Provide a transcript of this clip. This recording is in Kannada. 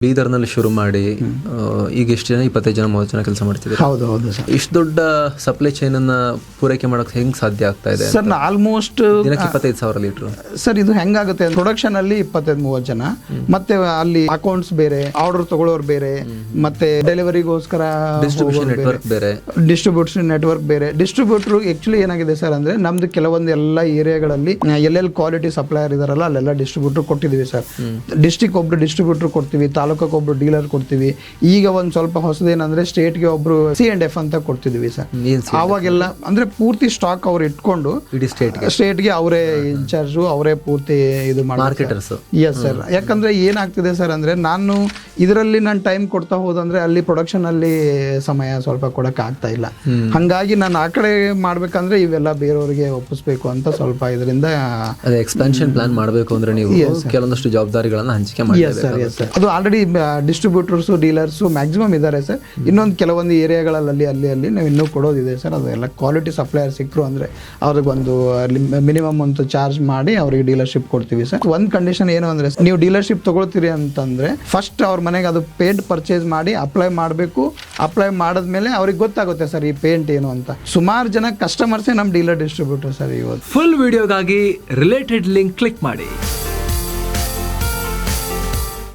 ಬೀದರ್ನಲ್ಲಿ ಶುರು ಮಾಡಿ ಈಗ ಎಷ್ಟು ಜನ 25 ಜನ 30 ಜನ ಕೆಲಸ ಮಾಡ್ತಿದ್ದಾರೆ. ಹೌದು ಹೌದು ಸರ್. ಇಷ್ಟು ದೊಡ್ಡ ಸಪ್ಲೈ ಚೈನ್ ಅನ್ನ ಪೂರೈಕೆ ಮಾಡಕ್ ಹೆಂಗ್ ಸಾಧ್ಯ ಆಗ್ತಾ ಇದೆ ಸರ್? ಆಲ್ಮೋಸ್ಟ್ ದಿನಕ್ಕೆ 25,000 ಲೀಟರ್ ಸರ್. ಇದು ಹೆಂಗಾಗುತ್ತೆ, ಪ್ರೊಡಕ್ಷನ್ ಅಲ್ಲಿ 25-30 ಜನ, ಮತ್ತೆ ಅಲ್ಲಿ ಅಕೌಂಟ್ಸ್ ಬೇರೆ, ಆರ್ಡರ್ ತಗೊಳ್ಳೋರು ಬೇರೆ, ಮತ್ತೆ ಡೆಲಿವರಿಗೋಸ್ಕರ ಡಿಸ್ಟ್ರಿಬ್ಯೂಷನ್ ನೆಟ್ವರ್ಕ್ ಬೇರೆ, ಡಿಸ್ಟ್ರಿಬ್ಯೂಷನ್ ನೆಟ್ವರ್ಕ್ ಬೇರೆ. ಡಿಸ್ಟ್ರಿಬ್ಯೂಟರ್ ಆಕ್ಚುಲಿ ಏನಾಗಿದೆ ಸರ್ ಅಂದ್ರೆ, ನಮ್ದು ಕೆಲವೊಂದು ಎಲ್ಲ ಏರಿಯಾಗಳಲ್ಲಿ ಎಲ್ಲೆಲ್ಲಿ ಕ್ವಾಲಿಟಿ ಸಪ್ಲೈಯರ್ ಇದಾರಲ್ಲ ಅಲ್ಲೆಲ್ಲ ಡಿಸ್ಟ್ರಿಬ್ಯೂಟರ್ ಕೊಟ್ಟಿದೀವಿ ಸರ್. ಡಿಸ್ಟ್ರಿಕ್ಟ್ ಒಬ್ರು ಡಿಸ್ಟ್ರಿಬ್ಯೂಟರ್ ಕೊಡ್ತೀವಿ, ತಾಲೂಕಕ್ಕೆ ಒಬ್ರು ಡೀಲರ್ ಕೊಡ್ತೀವಿ. ಈಗ ಒಂದ್ ಸ್ವಲ್ಪ ಹೊಸದೇನಂದ್ರೆ ಸ್ಟೇಟ್ಗೆ ಒಬ್ರು C&F ಅಂತ ಕೊಡ್ತಿದೀವಿ ಸರ್. ಅವಾಗೆಲ್ಲ ಅಂದ್ರೆ ಪೂರ್ತಿ ಸ್ಟಾಕ್ ಅವ್ರು ಇಟ್ಕೊಂಡು ಸ್ಟೇಟ್ಗೆ ಅವರೇ ಇನ್ಚಾರ್ಜು, ಅವರೇ ಪೂರ್ತಿ ಇದು ಮಾರ್ಕೆಟರ್ಸ್. Yes sir. ಯಾಕಂದ್ರೆ ಏನಾಗ್ತಿದೆ ಸರ್ ಅಂದ್ರೆ, ನಾನು ಇದರಲ್ಲಿ ನಾನು ಟೈಮ್ ಕೊಡ್ತಾ ಹೋದಂದ್ರೆ ಅಲ್ಲಿ ಪ್ರೊಡಕ್ಷನ್ ಅಲ್ಲಿ ಸಮಯ ಸ್ವಲ್ಪ ಕೊಡಕ್ ಆಗ್ತಾ ಇಲ್ಲ. ಹಂಗಾಗಿ ನಾನು ಆ ಕಡೆ ಮಾಡ್ಬೇಕಂದ್ರೆ ಇವೆಲ್ಲ ಬೇರೆಯವ್ರಿಗೆ ಒಪ್ಪಿಸ್ಬೇಕು ಅಂತ ಸ್ವಲ್ಪ ಇದರಿಂದ ಎಕ್ಸ್ಪಾನ್ಷನ್ ಪ್ಲಾನ್ ಮಾಡಬೇಕು ಅಂದ್ರೆ ನೀವು ಕೆಲವೊಂದಷ್ಟು ಜವಾಬ್ದಾರಿಗಳನ್ನ ಹಂಚಿಕೆ ಮಾಡಿ. ಅದು ಆಲ್ರೆಡಿ ಡಿಸ್ಟ್ರಿಬ್ಯೂಟರ್ಸ್ ಡೀಲರ್ಸ್ ಮ್ಯಾಕ್ಸಿಮಮ್ ಇದ್ದಾರೆ ಸರ್. ಇನ್ನೊಂದು ಕೆಲವೊಂದು ಏರಿಯಾಗಳಲ್ಲಿ ಅಲ್ಲಿ ನಾವು ಇನ್ನೂ ಕೊಡೋದಿದೆ ಸರ್. ಅದೆಲ್ಲ ಕ್ವಾಲಿಟಿ ಸಪ್ಲೈಯರ್ ಸಿಕ್ಕರು ಅಂದ್ರೆ ಅವ್ರಿಗೊಂದು ಮಿನಿಮಮ್ ಒಂದು ಚಾರ್ಜ್ ಮಾಡಿ ಅವ್ರಿಗೆ ಡೀಲರ್ಶಿಪ್ ಕೊಡ್ತೀವಿ ಸರ್. ಒಂದು ಕಂಡೀಷನ್ ಏನು ಅಂದ್ರೆ, ನೀವು ಡೀಲರ್ಶಿಪ್ ತಗೊಳ್ತೀರಿ ಅಂತಂದ್ರೆ ಫಸ್ಟ್ ಅವ್ರ ಮನೆಗೆ ಅದು ಪೇಂಟ್ ಪರ್ಚೇಸ್ ಮಾಡಿ ಅಪ್ಲೈ ಮಾಡಬೇಕು. ಅಪ್ಲೈ ಮಾಡಿದ್ಮೇಲೆ ಅವ್ರಿಗೆ ಗೊತ್ತಾಗುತ್ತೆ ಸರ್ ಈ ಪೇಂಟ್ ಏನು ಅಂತ. ಸುಮಾರು ಜನ ಕಸ್ಟಮರ್ಸೇ ನಮ್ಮ ಡೀಲರ್ ಡಿಸ್ಟ್ರಿಬ್ಯೂಟರ್ ಸರ್. ಇವತ್ತು ಫುಲ್ ವಿಡಿಯೋಗಾಗಿ ರಿಲೇಟೆಡ್ ಲಿಂಕ್ ಕ್ಲಿಕ್ ಮಾಡಿ.